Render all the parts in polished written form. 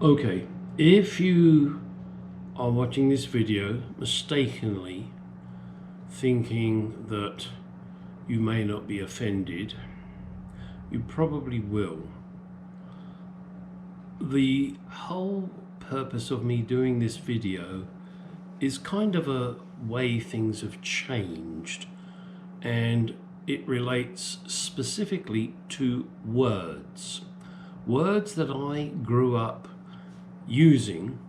Okay, if you are watching this video mistakenly thinking that you may not be offended, you probably will. The whole purpose of me doing this video is kind of a way things have changed, and it relates specifically to words. Words that I grew up using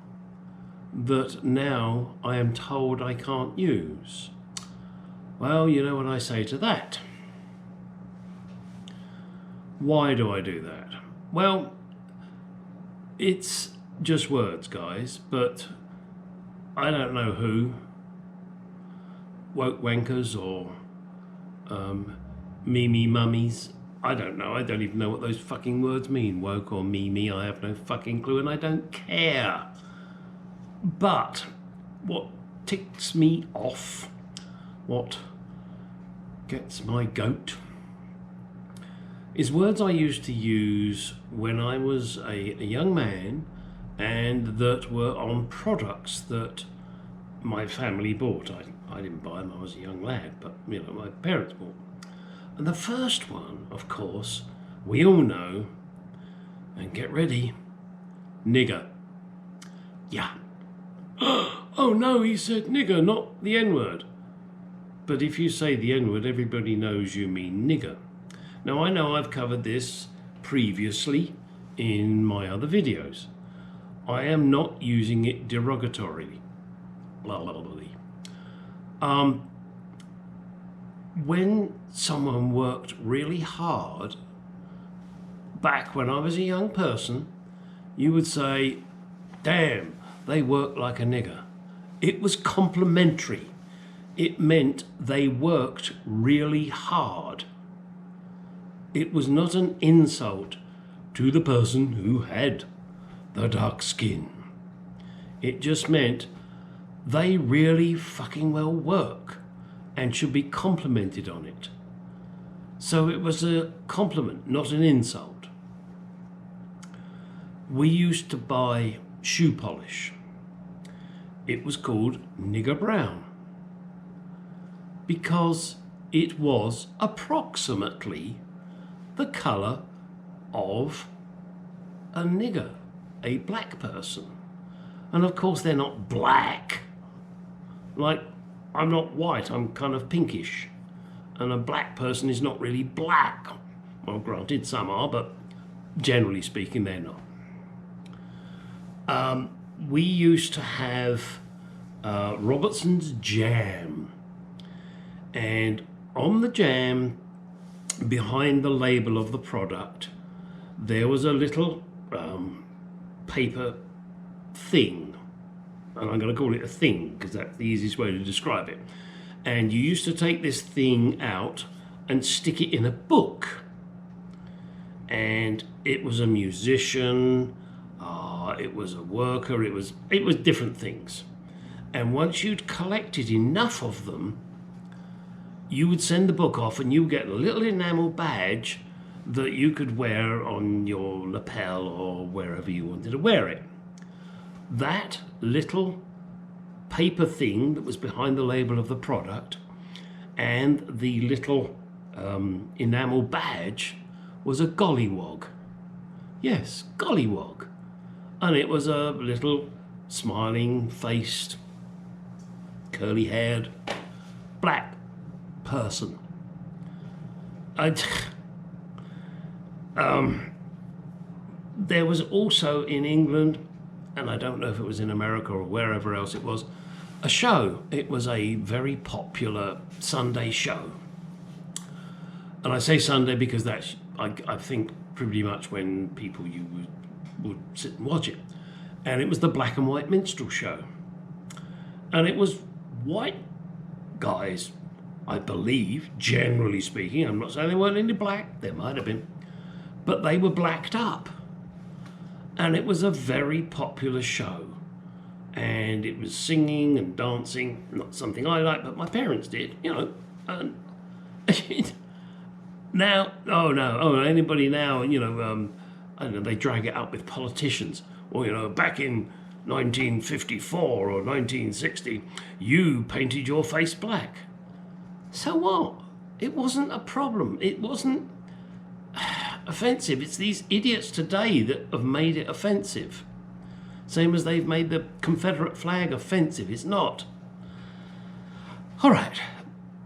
that now I am told I can't use. Well, you know what I say to that. Why do I do that? Well, it's just words, guys, but I don't know who, woke wankers or mimi mummies, I don't know. I don't even know what those fucking words mean. Woke or mimi, I have no fucking clue, and I don't care. But what ticks me off, what gets my goat, is words I used to use when I was a young man and that were on products that my family bought. I didn't buy them, I was a young lad, but you know, my parents bought. And the first one, of course, we all know, and get ready, nigger. Yeah. Oh no, he said nigger, not the N-word. But if you say the N-word, everybody knows you mean nigger. Now I know I've covered this previously in my other videos. I am not using it derogatorily. When someone worked really hard, back when I was a young person, you would say, damn, they work like a nigger. It was complimentary. It meant they worked really hard. It was not an insult to the person who had the dark skin. It just meant they really fucking well work and should be complimented on it. So it was a compliment, not an insult. We used to buy shoe polish. It was called nigger brown because it was approximately the colour of a nigger, a black person. And of course they're not black. Like, I'm not white, I'm kind of pinkish. And a black person is not really black. Well, granted, some are, but generally speaking, they're not. We used to have Robertson's jam. And on the jam, behind the label of the product, there was a little paper thing. And I'm going to call it a thing because that's the easiest way to describe it. And you used to take this thing out and stick it in a book. And it was a musician, it was a worker, it was different things. And once you'd collected enough of them, you would send the book off and you would get a little enamel badge that you could wear on your lapel or wherever you wanted to wear it. That little paper thing that was behind the label of the product and the little enamel badge was a gollywog. Yes, gollywog. And it was a little smiling faced, curly haired, black person. There was also in England, and I don't know if it was in America or wherever else it was, a show. It was a very popular Sunday show. And I say Sunday because that's, I think, pretty much when people would sit and watch it. And it was the Black and White Minstrel Show. And it was white guys, I believe, generally speaking. I'm not saying they weren't any black, there might have been, but they were blacked up. And it was a very popular show. And it was singing and dancing, not something I liked, but my parents did, you know. And now, anybody now, you know, I don't know, they drag it up with politicians. Or, back in 1954 or 1960, you painted your face black. So what? It wasn't a problem. It wasn't offensive. It's these idiots today that have made it offensive. Same as they've made the Confederate flag offensive. It's not. All right.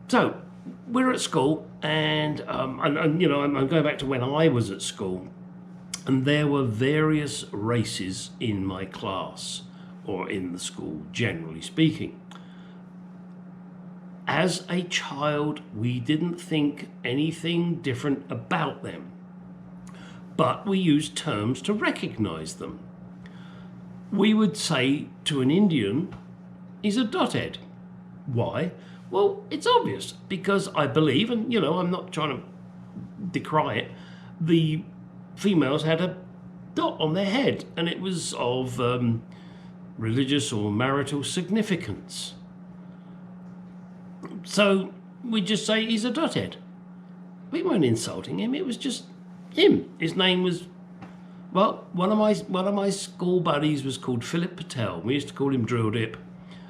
So we're at school, and I'm going back to when I was at school, and there were various races in my class, or in the school, generally speaking. As a child, we didn't think anything different about them, but we used terms to recognize them. We would say to an Indian, he's a dothead. Why? Well, it's obvious, because I believe, and I'm not trying to decry it, the females had a dot on their head, and it was of religious or marital significance. So we just say he's a dothead. We weren't insulting him, it was just him. His name was, well, one of my school buddies was called Philip Patel. We used to call him Drill Dip,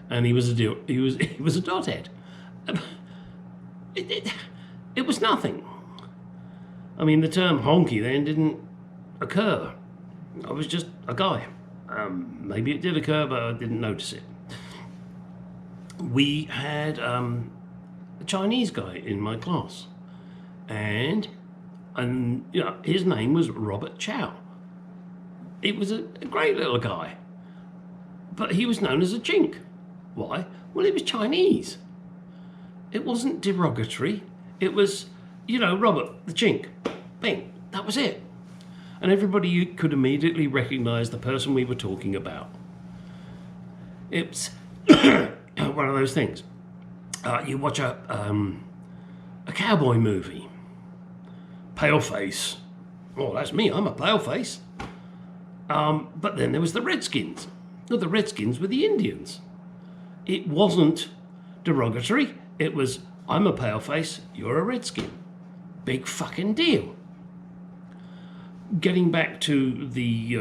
and he was a dothead. It was nothing. I mean, the term honky then didn't occur. I was just a guy. Maybe it did occur, but I didn't notice it. We had a Chinese guy in my class, and his name was Robert Chow. He was a great little guy, but he was known as a chink. Why? Well, he was Chinese. It wasn't derogatory. It was, Robert the chink. Bing. That was it. And everybody could immediately recognize the person we were talking about. It's one of those things. You watch a cowboy movie. Paleface. Oh, that's me. I'm a paleface. But then there was the Redskins. No, the Redskins were the Indians. It wasn't derogatory. It was, I'm a paleface, you're a Redskin. Big fucking deal. Getting back to the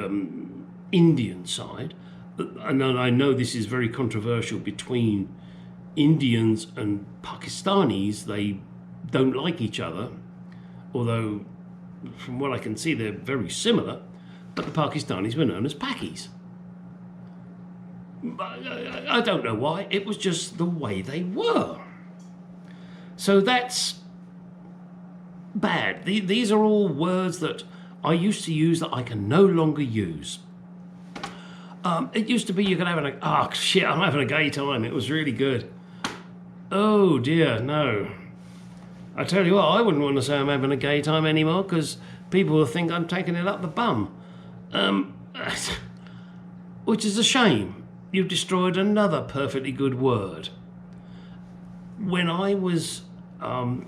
Indian side, and I know this is very controversial between Indians and Pakistanis. They don't like each other, although from what I can see they're very similar, but the Pakistanis were known as Pakis. I don't know why, it was just the way they were. So that's bad. These are all words that I used to use that I can no longer use. It used to be you could have I'm having a gay time. It was really good. Oh dear, no. I tell you what, I wouldn't want to say I'm having a gay time anymore, because people will think I'm taking it up the bum. Which is a shame. You've destroyed another perfectly good word. When I was, hello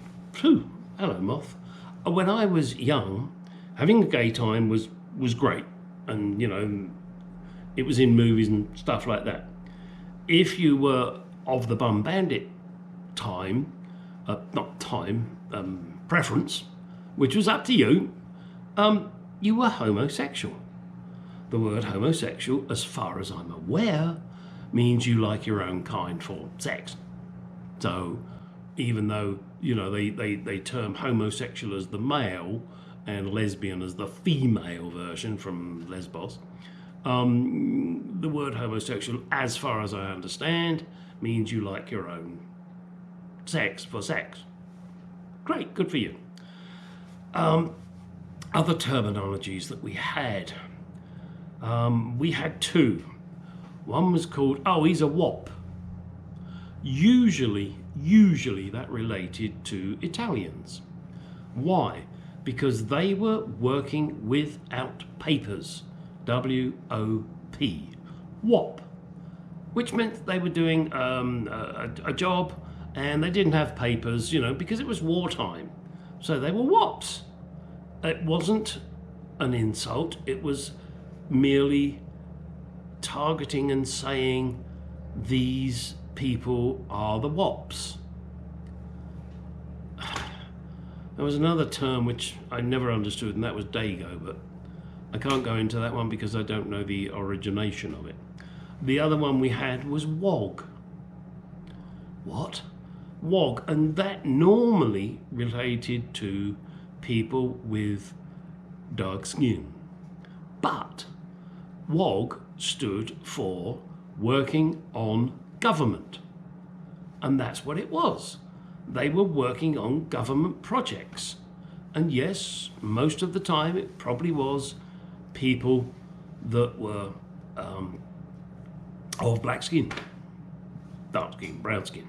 moth. When I was young, having a gay time was great, and it was in movies and stuff like that. If you were of the bum bandit preference, which was up to you, you were homosexual. The word homosexual, as far as I'm aware, means you like your own kind for sex. So even though, they term homosexual as the male and lesbian as the female version from Lesbos, the word homosexual, as far as I understand, means you like your own sex for sex. Great, good for you. Other terminologies that we had two. One was called, he's a wop. Usually that related to Italians. Why? Because they were working without papers. W-O-P. WOP. Which meant they were doing a job and they didn't have papers, because it was wartime. So they were WOPs. It wasn't an insult. It was merely targeting and saying these people are the WOPs. There was another term which I never understood, and that was Dago, but I can't go into that one because I don't know the origination of it. The other one we had was wog. What? Wog, and that normally related to people with dark skin. But WOG stood for Working on Government. And that's what it was. They were working on government projects. And yes, most of the time it probably was people that were of black skin, dark skin, brown skin.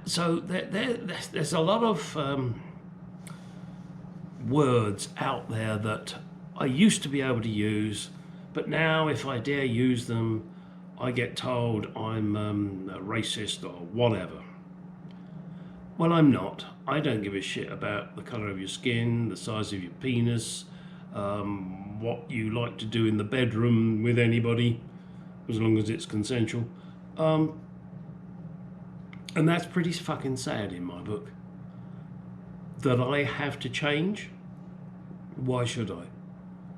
So there's a lot of words out there that I used to be able to use, but now if I dare use them, I get told I'm a racist or whatever. Well, I'm not. I don't give a shit about the colour of your skin, the size of your penis, what you like to do in the bedroom with anybody, as long as it's consensual. And that's pretty fucking sad in my book. That I have to change? Why should I?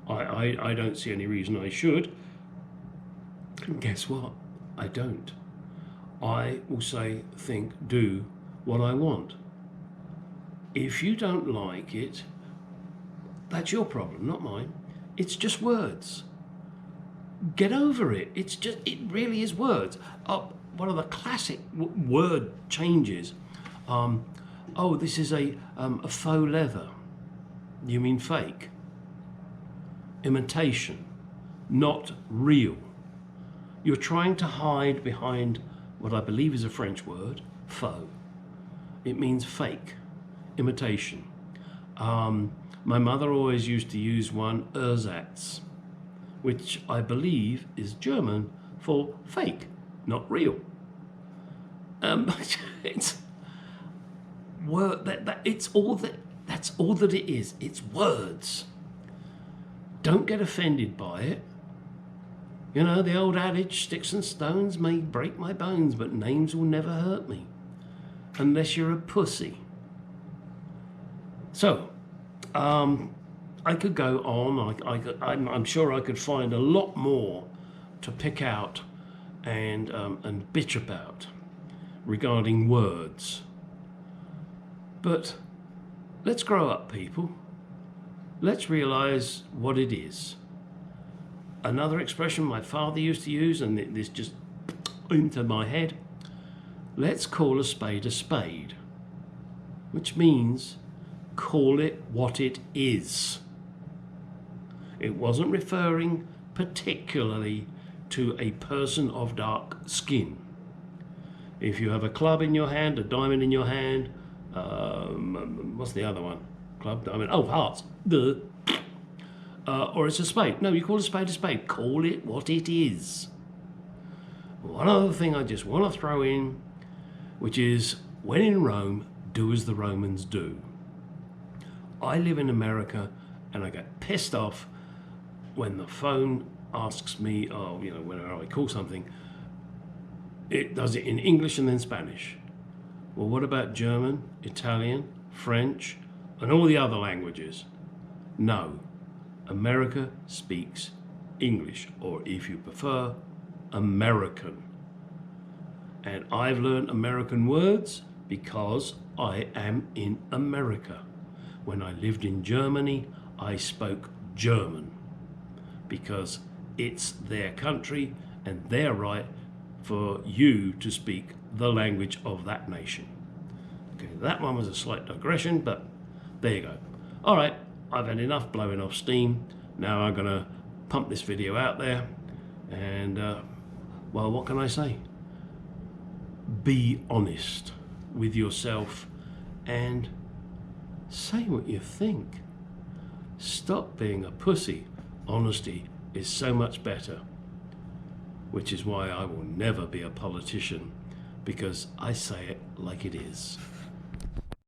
I don't see any reason I should. And guess what? I don't. I will say, think, do what I want. If you don't like it, that's your problem, not mine. It's just words. Get over it. It really is words. One of the classic word changes. Oh, this is a faux leather. You mean fake? Imitation, not real. You're trying to hide behind what I believe is a French word, faux. It means fake, imitation. My mother always used to use one, Ersatz, which I believe is German for fake, not real. It's word that's all that it is. It's words. Don't get offended by it. You know, the old adage, sticks and stones may break my bones, but names will never hurt me. Unless you're a pussy. So, I could go on. I'm sure I could find a lot more to pick out and bitch about regarding words. But let's grow up, people. Let's realize what it is. Another expression my father used to use, and this just into my head, let's call a spade, which means call it what it is. It wasn't referring particularly to a person of dark skin. If you have a club in your hand, a diamond in your hand, what's the other one? Club, diamond, oh, hearts. Or it's a spade. No, you call a spade. Call it what it is. One other thing I just want to throw in, which is, when in Rome, do as the Romans do. I live in America, and I get pissed off when the phone asks me, whenever I call something, it does it in English and then Spanish. Well, what about German, Italian, French, and all the other languages? No. America speaks English, or if you prefer, American. And I've learned American words because I am in America. When I lived in Germany, I spoke German because it's their country and their right for you to speak the language of that nation. Okay, that one was a slight digression, but there you go. All right, I've had enough blowing off steam. Now I'm gonna pump this video out there, and well, what can I say? Be honest with yourself and say what you think. Stop being a pussy. Honesty is so much better, which is why I will never be a politician, because I say it like it is.